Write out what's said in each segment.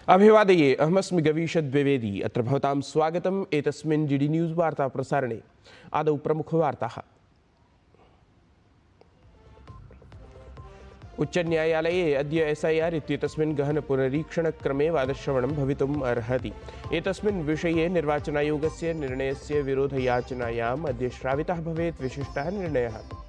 अभिवादये अहमस्मि गवीषद् द्विवेदी अत्र भवतां स्वागतम् एतस्मिन् डीडी न्यूज़ वार्ता प्रसारणे। आदौ प्रमुखवार्ताः। उच्चन्यायालये अद्य SIR इत्येतस्मिन् गहन पुनरीक्षणक्रमे वादश्रवणं भवितुम् अर्हति। एतस्मिन् विषये निर्वाचनायोगस्य निर्णयस्य विरोधयाचनायाम् अद्य श्रावितः भवेत् विशिष्टः निर्णयः।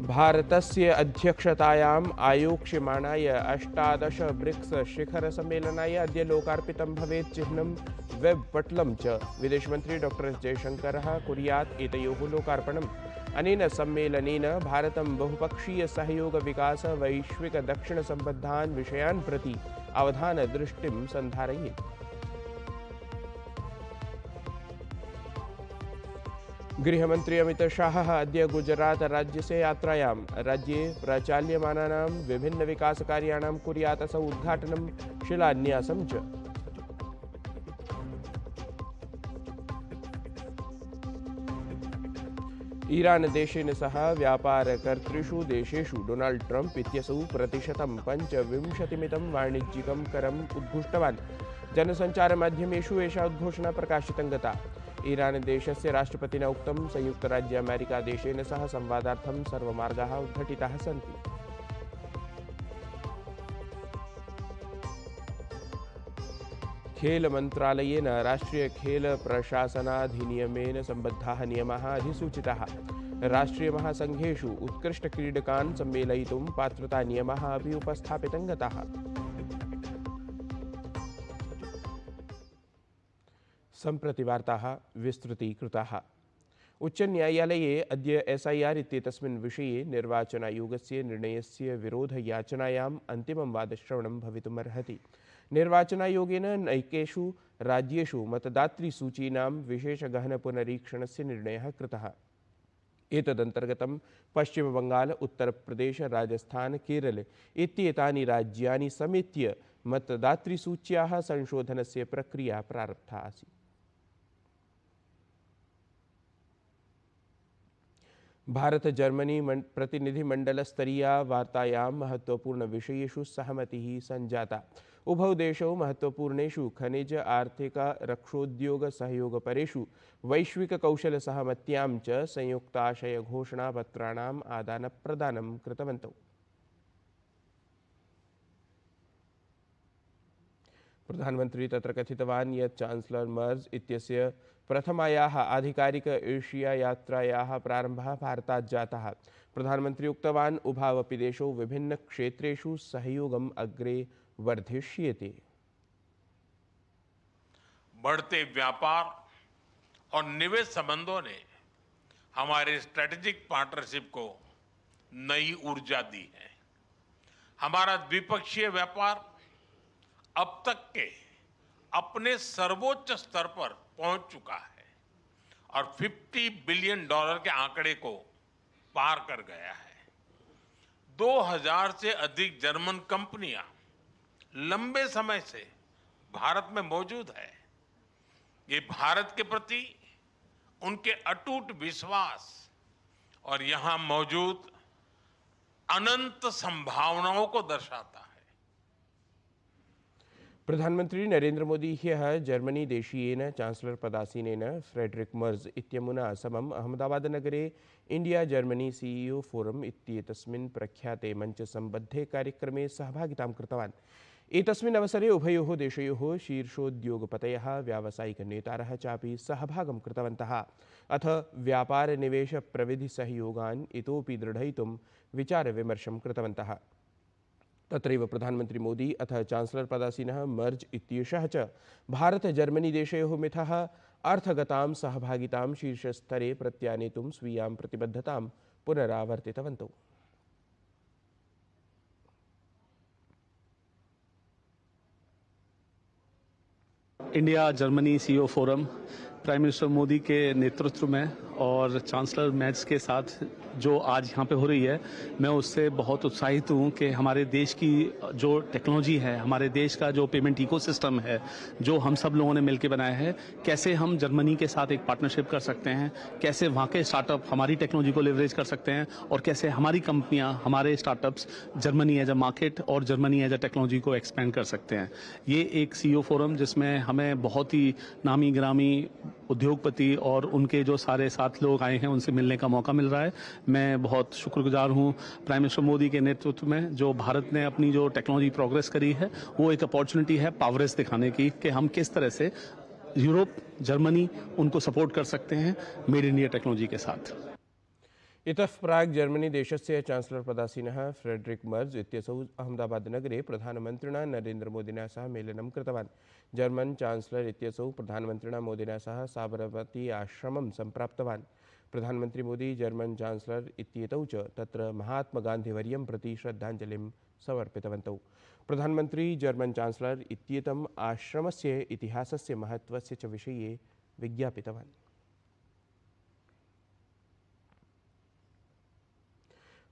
भारतस्य अध्यक्षतायाम् आयोक्ष्यमाणाय 18 ब्रिक्स शिखरसम्मेलनाय अद्य लोकार्पितं भवेत् चिह्नं वेब पटलं च। विदेशमन्त्री डॉ एस जयशङ्करः कुर्यात् एतयोः लोकार्पणम्। अनेन सम्मेलनेन भारतं बहुपक्षीयसहयोग विकास वैश्विक दक्षिणसम्बद्धान् विषयान् प्रति अवधानदृष्टिं सन्धारयेत्। गृहमन्त्री अमित शाहः अद्य गुजरात राज्यस्य यात्रायां राज्ये प्रचाल्यमानानां विभिन्नविकासकार्याणां कुर्यात् असौ उद्घाटनं शिलान्यासं च। ईरान देशेन सह व्यापारकर्तृषु देशेषु डोनाल्ड ट्रम्प इत्यसौ प्रतिशतं 25% वाणिज्यिकं करम् उद्घोषितवान्। जनसञ्चारमाध्यमेषु एषा उद्घोषणा प्रकाशितं गता। ईरान देशस्य राष्ट्रपतिना उक्तं संयुक्तराज्य अमेरिका देशेन सह संवादार्थं सर्वमार्गाः उद्घटिताः सन्ति। खेल मन्त्रालयेन राष्ट्रिय खेल प्रशासनाधिनियमेन सम्बद्धाः नियमाः अधिसूचिताः। राष्ट्रियमहासङ्घेषु उत्कृष्टक्रीडकान् सम्मेलयितुं पात्रतानियमाः अपि उपस्थापितं गताः। सम्प्रति वार्ताः विस्तृतीकृताः। उच्चन्यायालये अद्य SIR इत्येतस्मिन् विषये निर्वाचनायोगस्य निर्णयस्य विरोधयाचनायाम् अन्तिमं वादश्रवणं भवितुमर्हति। निर्वाचनायोगेन नैकेषु राज्येषु मतदातृसूचीनां विशेषगहनपुनरीक्षणस्य निर्णयः कृतः। एतदन्तर्गतं पश्चिमबङ्गाल, उत्तरप्रदेश, राजस्थान, केरल इत्येतानि राज्यानि समेत्य मतदातृसूच्याः संशोधनस्य प्रक्रिया प्रारब्धा आसीत्। भारत जर्मनी प्रतिनिधिमण्डलस्तरीया वार्तायां महत्वपूर्णविषयेषु सहमतिः सञ्जाता। उभौ देशौ महत्वपूर्णेषु खनिज आर्थिक रक्षोद्योग सहयोगपरेषु वैश्विककौशलसहमत्यां च संयुक्ताशयघोषणापत्राणाम् आदानप्रदानं कृतवन्तौ। प्रधानमंत्री तत्र कथितवान् यत् चांसलर मर्ज इत्यस्य प्रथमायाः आधिकारिक एशिया यात्रायाः प्रारम्भः भारतात् जातः। प्रधानमंत्री उक्तवान् उभावपि देशौ विभिन्नक्षेत्रेषु सहयोगम् अग्रे वर्धिष्येते। बढ़ते व्यापार और निवेश संबंधों ने हमारे स्ट्रेटेजिक पार्टनरशिप को नई ऊर्जा दी है। हमारा द्विपक्षीय व्यापार अब तक के अपने सर्वोच्च स्तर पर पहुंच चुका है और $50 बिलियन के आंकड़े को पार कर गया है। 2000 से अधिक जर्मन कंपनियां लंबे समय से भारत में मौजूद है। ये भारत के प्रति उनके अटूट विश्वास और यहां मौजूद अनंत संभावनाओं को दर्शाता है। प्रधानमंत्री नरेंद्र मोदी ह्यः जर्मनी देशीयेन चांसलर पदासीनेन फ्रेडरिक मर्ज इत्यमुना समम् अहमदाबादनगरे इंडिया जर्मनी CEO फोरम इत्येतस्मिन् प्रख्याते मञ्चसम्बद्धे कार्यक्रमे सहभागितां कृतवान्। एतस्मिन् अवसरे उभयोः देशयोः शीर्षोद्योगपतयः व्यावसायिकनेतारः चापि सहभागं कृतवन्तः। अथ व्यापारनिवेशप्रविधिसहयोगान् इतोपि दृढयितुं विचारविमर्शं कृतवन्तः। तत्रैव प्रधानमंत्री मोदी अथ चांसलर पदासीनः मर्ज इत्येषः च भारत जर्मनी देशयोः मिथः अर्थगतां सहभागितां शीर्षस्तरे प्रत्यानेतुं स्वीयां प्रतिबद्धतां पुनरावर्तितवन्तौ। India Germany CEO forum prime minister Modi के नेतृत्व में और चांसलर मैथ्स के साथ जो आज यहाँ पे हो रही है, मैं उससे बहुत उत्साहित हूँ कि हमारे देश की जो टेक्नोलॉजी है, हमारे देश का जो पेमेंट इकोसिस्टम है, जो हम सब लोगों ने मिलकर बनाया है, कैसे हम जर्मनी के साथ एक पार्टनरशिप कर सकते हैं, कैसे वहाँ के स्टार्टअप हमारी टेक्नोलॉजी को लेवरेज कर सकते हैं और कैसे हमारी कंपनियाँ, हमारे startups Germany as a market और जर्मनी एज अ टेक्नोलॉजी को एक्सपेंड कर सकते हैं। ये एक CEO फोरम जिसमें हमें बहुत ही नामी ग्रामी उद्योगपति और उनके जो सारे साथ लोग आए हैं उनसे मिलने का मौका मिल रहा है। मैं बहुत शुक्रगुजार हूँ प्राइम मिनिस्टर मोदी के नेतृत्व में। जो भारत ने अपनी जो टेक्नोलॉजी प्रोग्रेस करी है वो एक अपॉर्चुनिटी है पावरेज दिखाने की कि हम किस तरह से यूरोप, जर्मनी उनको सपोर्ट कर सकते हैं मेड इंडिया टेक्नोलॉजी के साथ। इतः प्राक् जर्मनी देशस्य चांसलर पदासीनः फ्रेडरिक मर्ज इत्यसौ अहमदाबादनगरे प्रधानमन्त्रिणा नरेन्द्रमोदिना सह मेलनं कृतवान्। जर्मन चांसलर इत्यसौ प्रधानमन्त्रिणा मोदिना सह साबरमती आश्रमं सम्प्राप्तवान्। प्रधानमन्त्री मोदी जर्मन चांसलर इत्येतौ च तत्र महात्मगान्धिवर्यं प्रति श्रद्धाञ्जलिं समर्पितवन्तौ। प्रधानमन्त्री जर्मन चांसलर इत्येतम् आश्रमस्य इतिहासस्य महत्त्वस्य च विषये विज्ञापितवान्।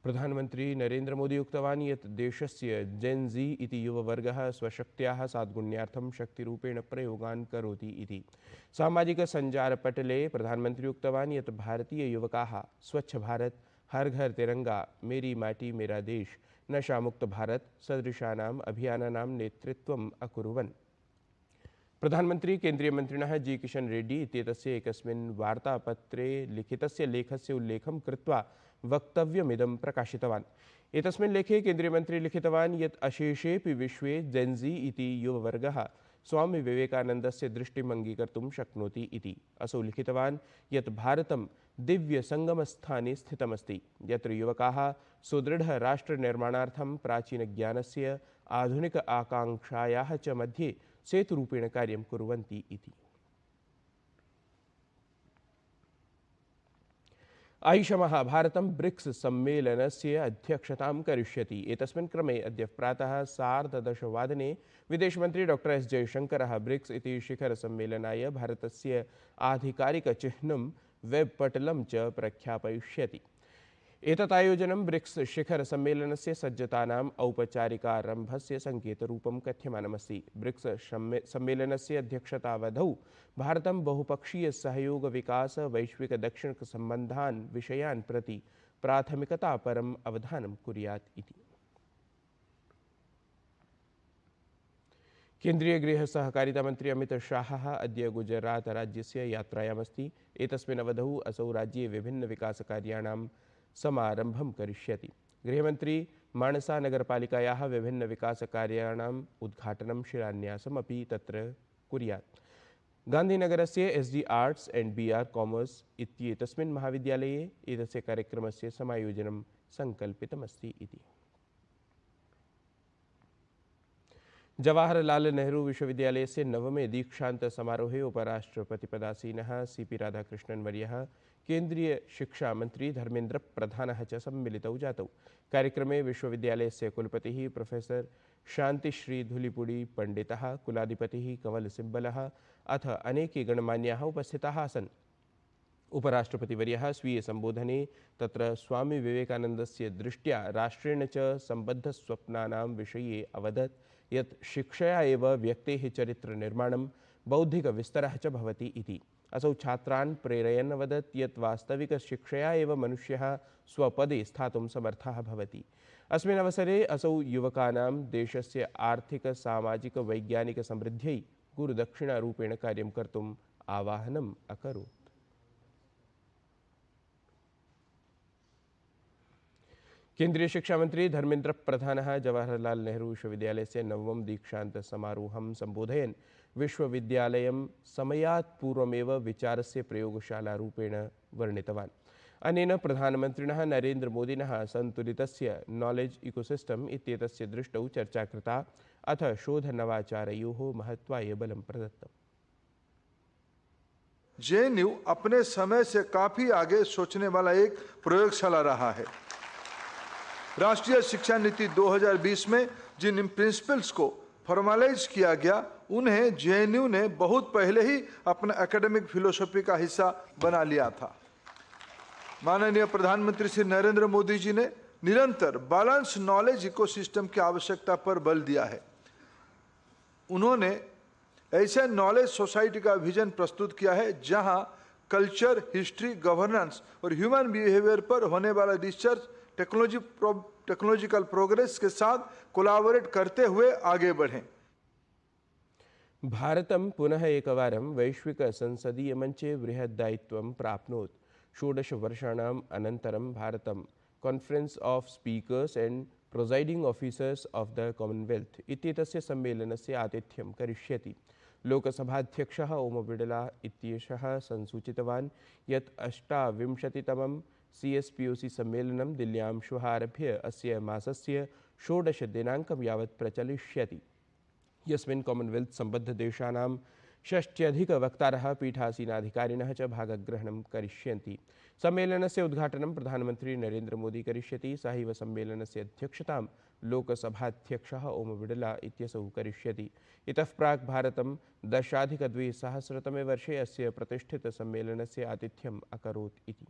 प्रधानमंत्री नरेंद्र मोदी उक्तवान् यत् देशस्य जेन ज़ी इति युववर्गः स्वशक्त्याः साद्गुण्यार्थं शक्तिरूपेण प्रयोगान् करोति इति। सामाजिकसञ्चारपटले प्रधानमंत्री उक्तवान् यत् भारतीययुवकाः स्वच्छ भारत, हर घर तिरंगा, मेरी माटी मेरा देश, नशामुक्त भारत सदृशानाम् अभियानानां नेतृत्वम् अकुर्वन्। प्रधानमंत्री केन्द्रीय मंत्रिणः जी किशन रेड्डी इत्येतस्य एकस्मिन् वार्तापत्रे लिखितस्य लेखस्य उल्लेखं कृत्वा वक्तव्यमिदं प्रकाशितवान्। एतस्मिन् लेखे केन्द्रीयमन्त्री लिखितवान् यत् अशेषेऽपि विश्वे जेन ज़ी इति युववर्गः स्वामी विवेकानन्दस्य दृष्टिम् अङ्गीकर्तुं शक्नोति इति। असौ लिखितवान् यत् भारतं दिव्यसङ्गमस्थाने स्थितमस्ति, यत्र युवकाः सुदृढराष्ट्रनिर्माणार्थं प्राचीनज्ञानस्य आधुनिक आकाङ्क्षायाः च मध्ये सेतुरूपेण कार्यं कुर्वन्ति इति। आयुषमः भारतं ब्रिक्स सम्मेलनस्य अध्यक्षतां करिष्यति। एतस्मिन् क्रमे अद्य प्रातः 10:30 विदेशमन्त्री डॉक्टर एस जयशंकरः ब्रिक्स इति शिखरसम्मेलनाय भारतस्य आधिकारिकचिह्नं वेबपटलं च प्रख्यापयिष्यति। एतत् आयोजनं ब्रिक्स शिखरसम्मेलनस्य सज्जतानाम् औपचारिकारम्भस्य सङ्केतरूपं कथ्यमानमस्ति। ब्रिक्स सम्मेलनस्य अध्यक्षतावधौ भारतं बहुपक्षीयसहयोग विकास वैश्विकदैक्षिकसम्बन्धान् विषयान् प्रति प्राथमिकतापरम् अवधानं कुर्यात् इति। केन्द्रीय गृह सहकारिता मंत्री अमित शाहः अद्य गुजरात राज्यस्य यात्रायामस्ति। एतस्मिन् अवधौ असौ राज्ये विभिन्न विकासकार्याणां समारंभं करिष्यति। गृहमंत्री मानसा नगरपालिकायाः विभिन्न विकासकार्याणाम् उद्घाटनं शिलान्यासमपि तत्र कुर्यात्। गांधीनगरस्य SD arts and BR commerce इत्येतस्मिन् महाविद्यालये एतस्य कार्यक्रमस्य समायोजनं संकल्पितमस्ति इति। जवाहरलाल नेहरू विश्वविद्यालयस्य नवमे दीक्षांत समारोहे उपराष्ट्रपतिपदासीनः CP राधाकृष्णन् वर्यः, केन्द्रीय शिक्षा मंत्री धर्मेन्द्र प्रधानः च सम्मिलितौ जातौ। कार्यक्रमे विश्वविद्यालयस्य कुलपतिः प्रोफेसर शांतिश्री धुलिपुड़ी पंडितः, कुलाधिपतिः कमल सिब्बलः अथ अनेके गणमान्याः उपस्थिताः आसन्। उपराष्ट्रपतिवर्यः स्वीय संबोधने तत्र स्वामी विवेकानन्दस्य दृष्ट्या राष्ट्रेण च सम्बद्धस्वप्नानां विषये अवदत् यत् शिक्षया एव व्यक्तेः चरित्रनिर्माणं, बौद्धिकविस्तरः च भवति इति। असौ छात्रान् प्रेरयन् अवदत् यत् वास्तविकशिक्षया एव मनुष्यः स्वपदे स्थातुं समर्थः भवति। अस्मिन् अवसरे असौ युवकानां देशस्य आर्थिक सामाजिक वैज्ञानिक समृद्ध्यै गुरुदक्षिणारूपेण कार्यं कर्तुम् आवाहनम् अकरोत्। केन्द्रीय शिक्षा मंत्री धर्मेन्द्र प्रधानः जवाहरलाल नेहरू विश्वविद्यालयस्य नवमं दीक्षांत समारोहं सम्बोधयन् विश्वविद्यालयं समयात् पूर्वमेव विचारस्य प्रयोगशालारूपेण वर्णितवान्। अनेन प्रधानमन्त्रिणः नरेन्द्र मोदिनः सन्तुलितस्य नॉलेज इकोसिस्टम इत्येतस्य दृष्टौ चर्चा कृता, अथ शोधनवाचारयोः महत्त्वाय बलं प्रदत्तम्। JNU अपने समय से काफी आगे सोचने वाला एक प्रयोगशाला रहा है। राष्ट्रीय शिक्षा नीति 2020 में जिन प्रिंसिपल्स को फॉर्मलाइज किया गया, उन्हें जेएनयू ने बहुत पहले ही अपना एकेडमिक फिलोसफी का हिस्सा बना लिया था। माननीय प्रधानमंत्री श्री नरेंद्र मोदी जी ने निरंतर बैलेंस नॉलेज इकोसिस्टम की आवश्यकता पर बल दिया है। उन्होंने ऐसे नॉलेज सोसाइटी का विजन प्रस्तुत किया है जहां कल्चर, हिस्ट्री, गवर्नेंस और ह्यूमन बिहेवियर पर होने वाला रिसर्च टेक्नोलॉजिकल प्रोग्रेस के साथ कोलैबोरेट करते हुए आगे बढ़ें। भारतं पुनः एकवारं वैश्विक संसदीय मंचे बृहद्दायित्वं प्राप्नोत्। 16 वर्षाणाम् अनन्तरं भारतं conference of speakers and presiding officers of the Commonwealth इत्येतस्य सम्मेलनस्य आतिथ्यं करिष्यति। लोकसभाध्यक्षः ओम बिड़ला इत्येषः संसूचितवान् यत् 28तमं CSPOC सम्मेलनं दिल्ल्यां श्वः आरभ्य अस्य मासस्य 16 दिनाङ्कं यावत् प्रचलिष्यति, यस्मिन् कॉमनवेल्थ सम्बद्धदेशानां 60 वक्तारः, पीठासीनाधिकारिणः च भागग्रहणं करिष्यन्ति। सम्मेलनस्य उद्घाटनं प्रधानमन्त्री नरेंद्र मोदी करिष्यति। सहैव सम्मेलनस्य अध्यक्षतां लोकसभाध्यक्षः ओम बिड़ला इत्यसौ करिष्यति। इतः प्राक् भारतं 10-2000तमे वर्षे अस्य प्रतिष्ठितसम्मेलनस्य आतिथ्यम् अकरोत् इति।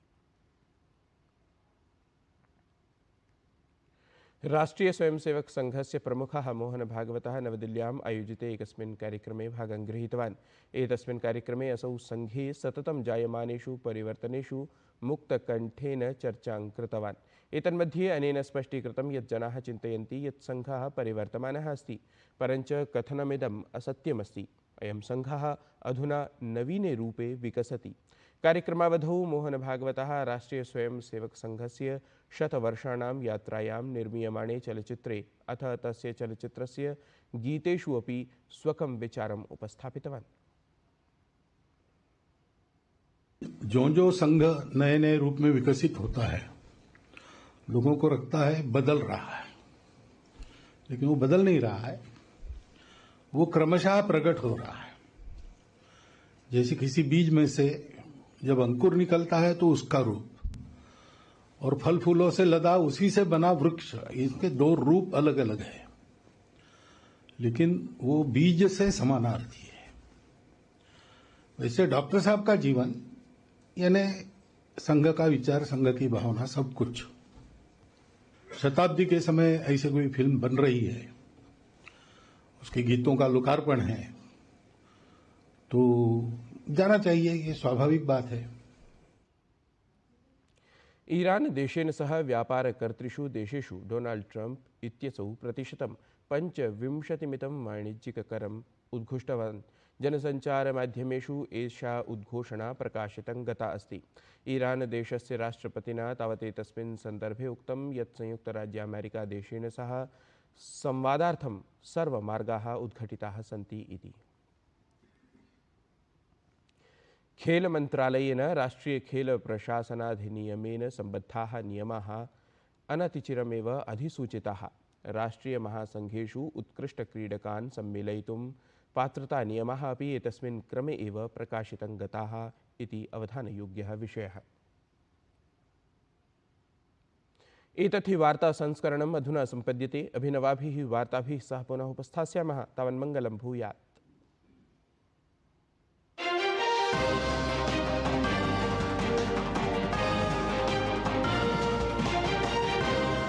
राष्ट्रीय स्वयंसेवक संघस्य प्रमुखः मोहन भागवतः नवदिल्ल्याम् आयोजिते एकस्मिन् कार्यक्रमे भागं गृहीतवान्। एतस्मिन् कार्यक्रमे असौ संघे सततं जायमानेषु परिवर्तनेषु मुक्तकण्ठेन चर्चां कृतवान्। एतन्मध्ये अनेन स्पष्टीकृतं यत् जनाः चिन्तयन्ति यत् संघः परिवर्तमानः अस्ति, परञ्च कथनमिदम् असत्यमस्ति। अयं संघः अधुना नवीने रूपे विकसति। कार्यक्रमावधौ मोहन भागवतः राष्ट्रीय स्वयंसेवक संघस्य 100 यात्रायां निर्मीयमाणे चलचित्रे अथ तस्य चलचित्रस्य गीतेषु अपि स्वकं विचारम् उपस्थापितवान्। जो संघ नए नए रूप में विकसित होता है, लोगों को लगता है बदल रहा है, लेकिन वो बदल नहीं रहा है, वो क्रमशः प्रकट हो रहा है। जैसे किसी बीज में से जब अंकुर निकलता है तो उसका रूप, और फल फूलों से लदा उसी से बना वृक्ष, इसके दो रूप अलग अलग है, लेकिन वो बीज से समानार्थी है। वैसे डॉक्टर साहब का जीवन यानी संघ का विचार, संघ की भावना, सब कुछ। शताब्दी के समय ऐसे कोई फिल्म बन रही है, उसके गीतों का लोकार्पण है, तो जाना चाहिए, ये स्वाभाविक बात है। ईरान देशेन सह व्यापारकर्तृषु देशेषु डोनाल्ड ट्रम्प इत्यसौ प्रतिशतं 25% वाणिज्यिककरम् उद्घोषितवान्। जनसञ्चारमाध्यमेषु एषा उद्घोषणा प्रकाशितं गता अस्ति। ईरान देशस्य राष्ट्रपतिना तावत् एतस्मिन् सन्दर्भे उक्तं यत् संयुक्तराज्यामेरिका देशेन सह संवादार्थं सर्वमार्गाः उद्घटिताः सन्ति इति। खेल मंत्रालयेन राष्ट्रीय खेल प्रशासनाधिनियमेन सम्बद्धाः नियमाः अनतिचिरमेव अधिसूचिताः। राष्ट्रीय महासंघेषु उत्कृष्टक्रीडकान् सम्मेलयितुं पात्रतानियमाः अपि एतस्मिन् क्रमे एव प्रकाशितं गताः इति अवधानयोग्यः विषयः। एतत् हि वार्ता संस्करणम् अधुना सम्पद्यते। अभिनवाभिः वार्ताभिः सह पुनः उपस्थास्यामः। तावन्मङ्गलं भूयात्।